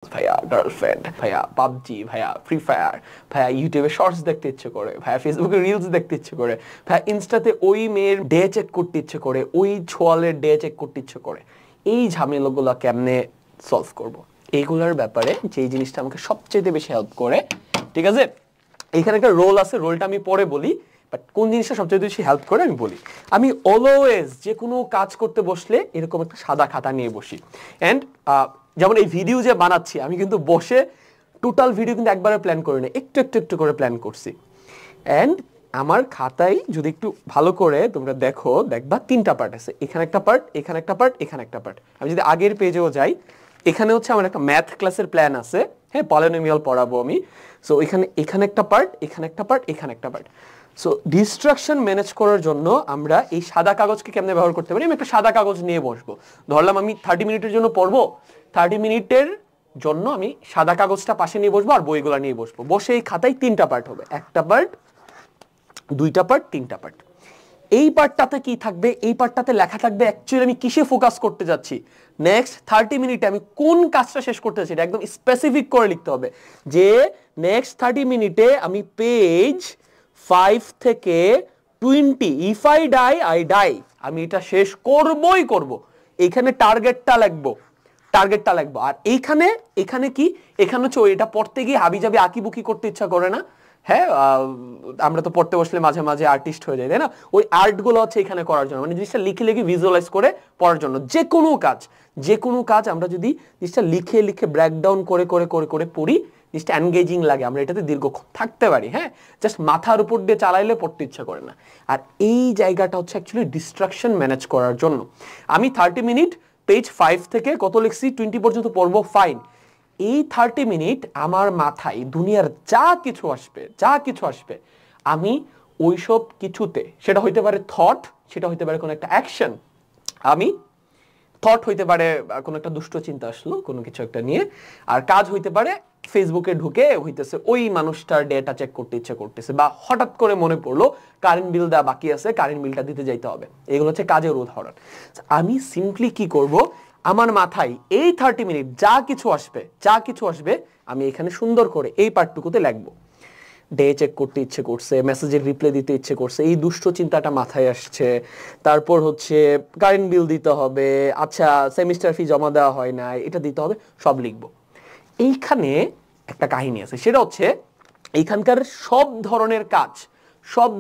ভাইয়া গার্লফ্রেন্ড, ভাইয়া পাবজি, ভাইয়া ফ্রি ফায়ার, ভাইয়া ইউটিউবে শর্টস দেখতে ইচ্ছে করে, ভাইয়া ফেসবুকে রিলস দেখতে ইচ্ছে করে, ভাইয়া ইনস্টাতে ওই মেয়ের ডে চেক করতে ইচ্ছে করে, ওই ছোয়ালের ডে চেক করতে ইচ্ছে করে। এই ঝামেলাগুলো কেমনে সলভ করব, এইগুলোর ব্যাপারে যে জিনিসটা আমাকে সবচেয়ে বেশি হেল্প করে, ঠিক আছে, এখানে একটা রোল আছে, রোলটা আমি পরে বলি, বাট কোন জিনিসটা সবচেয়ে বেশি হেল্প করে আমি বলি। আমি অলওয়েজ যে কোনো কাজ করতে বসলে এরকম একটা সাদা খাতা নিয়ে বসি। অ্যান্ড যেমন এই ভিডিও যে বানাচ্ছি, আমি কিন্তু বসে টোটাল ভিডিও কিন্তু একবারে প্ল্যান করি না, একটু একটু একটু করে প্ল্যান করছি। অ্যান্ড আমার খাতায় যদি একটু ভালো করে তোমরা দেখো, দেখবা তিনটা পার্ট আছে, এখানে একটা পার্ট, এখানে একটা পার্ট, এখানে একটা পার্ট। আমি যদি আগের পেজেও যাই, এখানে হচ্ছে আমার একটা ম্যাথ ক্লাসের প্ল্যান আছে, হ্যাঁ, পলিনোমিয়াল পড়াবো আমি। সো এখানে একটা পার্ট, এখানে একটা পার্ট, এখানে একটা পার্ট। সো ডিস্ট্রাকশন ম্যানেজ করার জন্য আমরা এই সাদা কাগজকে কেমনে ব্যবহার করতে পারি। আমি একটা সাদা কাগজ নিয়ে বসবো, ধরলাম আমি 30 মিনিটের জন্য পড়বো, 30 মিনিটের জন্য আমি সাদা কাগজটা পাশে নিয়ে বসবো আর বইগুলো নিয়ে বসবো। বসে এই খাতায় তিনটা পার্ট হবে, একটা পার্ট, দুইটা পার্ট, তিনটা পার্ট। এই পার্টটাতে কি থাকবে, এই পার্টটাতে লেখা থাকবে অ্যাকচুয়ালি আমি কিসে ফোকাস করতে যাচ্ছি, নেক্সট 30 মিনিটে আমি কোন কাজটা শেষ করতে যাচ্ছি, এটা একদম স্পেসিফিক করে লিখতে হবে যে নেক্সট 30 মিনিটে আমি পেজ 5 থেকে 20, if I die I die, আমি এটা শেষ করবই করব। এখানে টার্গেটটা লিখবো, টার্গেটটা লিখবো। আর এখানে কি, এখানে হচ্ছে এটা পড়তে গিয়ে হাবিজাবি আঁকিবুকি করতে ইচ্ছা করে না, হ্যাঁ, আমরা তো পড়তে বসলে মাঝে মাঝে আর্টিস্ট হয়ে যায়, তাই না? ওই আর্টগুলো হচ্ছে এখানে করার জন্য, মানে জিনিসটা লিখে লিখে ভিজুয়ালাইজ করে পড়ার জন্য। যে কোনো কাজ আমরা যদি জিনিসটা লিখে লিখে ব্রেকডাউন করে করে করে করে পড়ি, জিনিসটা এনগেজিং লাগে, আমরা এটাতে দীর্ঘক্ষণ থাকতে পারি। হ্যাঁ, জাস্ট মাথার উপর দিয়ে চালাইলে পড়তে ইচ্ছা করে না। আর এই জায়গাটা হচ্ছে অ্যাকচুয়ালি ডিস্ট্রাকশন ম্যানেজ করার জন্য। আমি 30 মিনিট পেজ 5 থেকে কত লিখছি 20 পর্যন্ত পড়বো, ফাইন। এই 30 মিনিট আমার মাথায় দুনিয়ার যা কিছু আসবে আমি ওইসব কিছুতে, সেটা হইতে পারে থট, সেটা হইতে পারে কোনো একটা অ্যাকশন, আমি থট হইতে পারে কোনো একটা দুষ্ট চিন্তা আসলো কোনো কিছু একটা নিয়ে, আর কাজ হইতে পারে ফেসবুকে ঢুকে হইতেছে ওই মানুষটার ডেটা চেক করতে ইচ্ছে করতেছে, বা হঠাৎ করে মনে পড়লো কারেন্ট বিল দেওয়া বাকি আছে, কারেন্ট বিলটা দিতে যাইতে হবে। এগুলো হচ্ছে কাজের উদাহরণ। আমি সিম্পলি কি করব, আমার মাথায় এই 30 মিনিট যা কিছু আসবে আমি এখানে সুন্দর করে এই পার্টটুকুতে লিখবো। ডে চেক করতে ইচ্ছে করছে, মেসেজের রিপ্লাই দিতে ইচ্ছে করছে, এই দুষ্ট চিন্তাটা মাথায় আসছে, তারপর হচ্ছে কারেন্ট বিল দিতে হবে, আচ্ছা সেমিস্টার ফি জমা দেওয়া হয় না, এটা দিতে হবে, সব লিখবো। এইখানে একটা কাহিনী আছে, সেটা হচ্ছে এইখানকার সব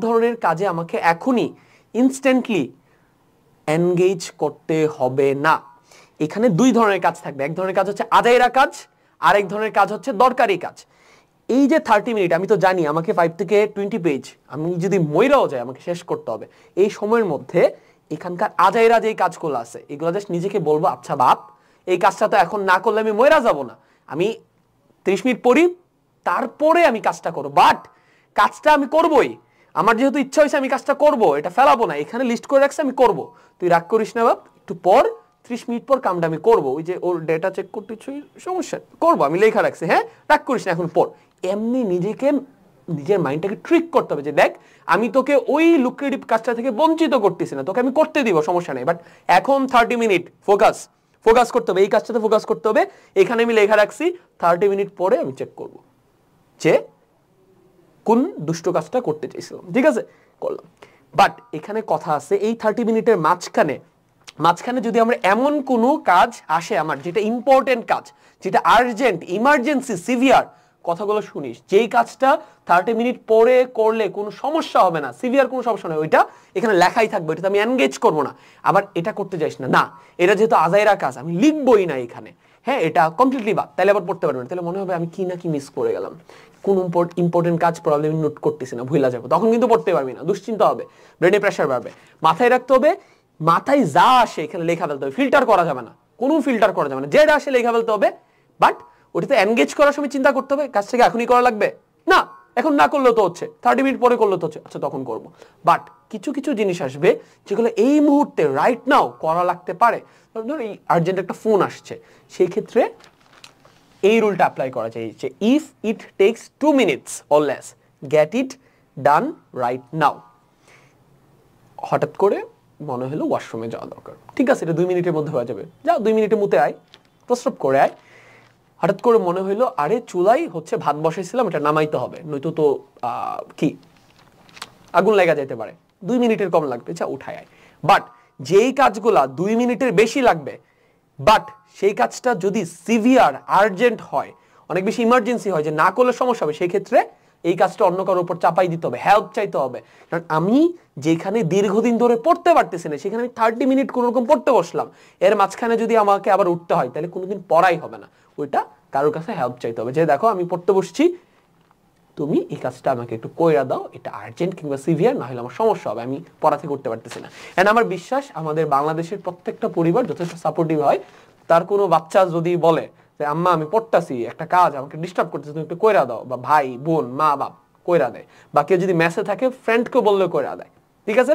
ধরনের কাজে আমাকে এখনই ইনস্ট্যান্টলি এনগেজ করতে হবে না। এখানে দুই ধরনের কাজ থাকবে, এক ধরনের কাজ হচ্ছে আজাইরা কাজ, আর এক ধরনের কাজ হচ্ছে দরকারি কাজ। এই যে 30 মিনিট, আমি তো জানি আমাকে 5 থেকে 20 পেজ আমি যদি মইরাও যায় আমাকে শেষ করতে হবে। এই সময়ের মধ্যে এখানকার আজাইরা যে কাজগুলো আছে এগুলো জাস্ট নিজেকে বলবো, আচ্ছা বাপ, এই কাজটা তো এখন না করলে আমি মইরা যাব না, আমি 30 মিনিট পড়ি, তারপরে আমি কাজটা করবো, বাট কাজটা আমি করবোই। আমার যেহেতু ইচ্ছা হয়েছে আমি কাজটা করব, এটা ফেলাবো না, এখানে লিস্ট করে রাখছি আমি করব। তুই রাগ করিস না বাপ, একটু পর 30 মিনিট পর কামটা আমি করবো। ওই যে ওর ডেটা চেক করতে সমস্যা করবো, আমি লেখা রাখছি, হ্যাঁ, রাগ করিস না এখন পর। এমনি নিজের মাইন্ডটাকে ট্রিক করতে হবে যে দেখ আমি তোকে ওই লুক্রেটিভ কাজটা থেকে বঞ্চিত করতেছি না, তোকে আমি করতে দিব, সমস্যা নেই, বাট এখন 30 মিনিট ফোকাস করতে হবে, এই কাজটাতে ফোকাস করতে হবে। এখানে আমি লেখা রাখছি 30 মিনিট পরে আমি চেক করব যে কোন দুষ্ট কাজটা করতে চাইছিলাম, ঠিক আছে, করলাম। বাট এখানে কথা আছে, এই 30 মিনিটের মাঝখানে যদি আমরা এমন কোনো কাজ আসে আমার, যেটা ইম্পর্টেন্ট কাজ, যেটা আর্জেন্ট, ইমার্জেন্সি, সিভিয়ার, কথাগুলো শুনিস, যেই কাজটা 30 মিনিট পরে করলে কোনো সমস্যা হবে না, সিভিয়ার কোনো সমস্যা নয়, ওইটা এখানে লেখাই থাকবে, এটা আমি এনগেজ করবো না। আবার এটা করতে যাইস না, না এটা যেহেতু আজাইরা কাজ আমি লিখবই না এখানে, হ্যাঁ, এটা কমপ্লিটলি বাদ, তাহলে আবার পড়তে পারবেন, তাহলে মনে হবে আমি কি না কি মিস করে গেলাম, কোন ইম্পর্টেন্ট কাজ প্রবলেম নোট করতেছি না, ভুলা যাবো, তখন কিন্তু পড়তে পারবি না, দুশ্চিন্তা হবে, ব্রেনে প্রেশার বাড়বে। মাথায় রাখতে হবে, মাথায় যা আসে এখানে লেখা ফেলতে হবে, ফিল্টার করা যাবে না, কোনো ফিল্টার করা যাবে না, যেটা আসে লেখা ফেলতে হবে। বাট ওটাতে এনগেজ করার সময় চিন্তা করতে হবে কাজটাকে এখনই করা লাগবে না, এখন না করলেও তো হচ্ছে, 30 মিনিট পরে করলেও তো হচ্ছে, আচ্ছা তখন করবো। বাট কিছু কিছু জিনিস আসবে যেগুলো এই মুহূর্তে রাইট নাও করা লাগতে পারে, ধরো এই আর্জেন্ট একটা ফোন আসছে, সেই ক্ষেত্রে এই রুলটা অ্যাপ্লাই করা যায় যে if it tax 2 minutes or less, get it done right now. হঠাৎ করে মনে হলো ওয়াশরুমে যাওয়া দরকার, ঠিক আছে, এটা 2 মিনিটের মধ্যে হয়ে যাবে, যাও 2 মিনিটে মুতে আয়, প্রস্রাব করে আয়, হঠাৎ করে মনে হইলো আরে চুলাই হচ্ছে ভাত বসাইছিলাম, এটা নামাইতে হবে, নয়তো তো কি আগুন লাগা যেতে পারে, 2 মিনিটের কম লাগবে, যা উঠায় আয়। বাট যেই কাজগুলা 2 মিনিটের বেশি লাগবে, বাট সেই কাজটা যদি সিভিয়ার আর্জেন্ট হয়, অনেক বেশি ইমার্জেন্সি হয়, যে না করলে সমস্যা হবে, সেই ক্ষেত্রে এই কাজটা অন্য কারোর উপর চাপাই দিতে হবে, হেল্প চাইতে হবে। কারণ আমি যেখানে দীর্ঘদিন ধরে পড়তে পারতেছি না, সেখানে আমি 30 মিনিট কোনো রকম পড়তে বসলাম, এর মাঝখানে যদি আমাকে আবার উঠতে হয়, তাহলে কোনোদিন পড়াই হবে না। ওইটা কারোর কাছে হেল্প চাইতে হবে, যে দেখো আমি পড়তে বসছি, তুমি এই কাজটা আমাকে একটু কইরা দাও, এটা আর্জেন্ট কিংবা সিভিয়ার, না হলে আমার সমস্যা হবে, আমি পড়া থেকে করতে পারতেছি না। এন্ড আমার বিশ্বাস আমাদের বাংলাদেশের প্রত্যেকটা পরিবার যথেষ্ট সাপোর্টিভ হয়। তার কোনো বাচ্চা যদি বলে যে আম্মা আমি পড়তাছি, একটা কাজ আমাকে ডিস্টার্ব করতেছে, তুমি একটু কইরা দাও, বা ভাই বোন মা বাপ কইরা দেয়, বা কেউ যদি মেসে থাকে ফ্রেন্ডকেও বললেও কইরা দেয়, ঠিক আছে।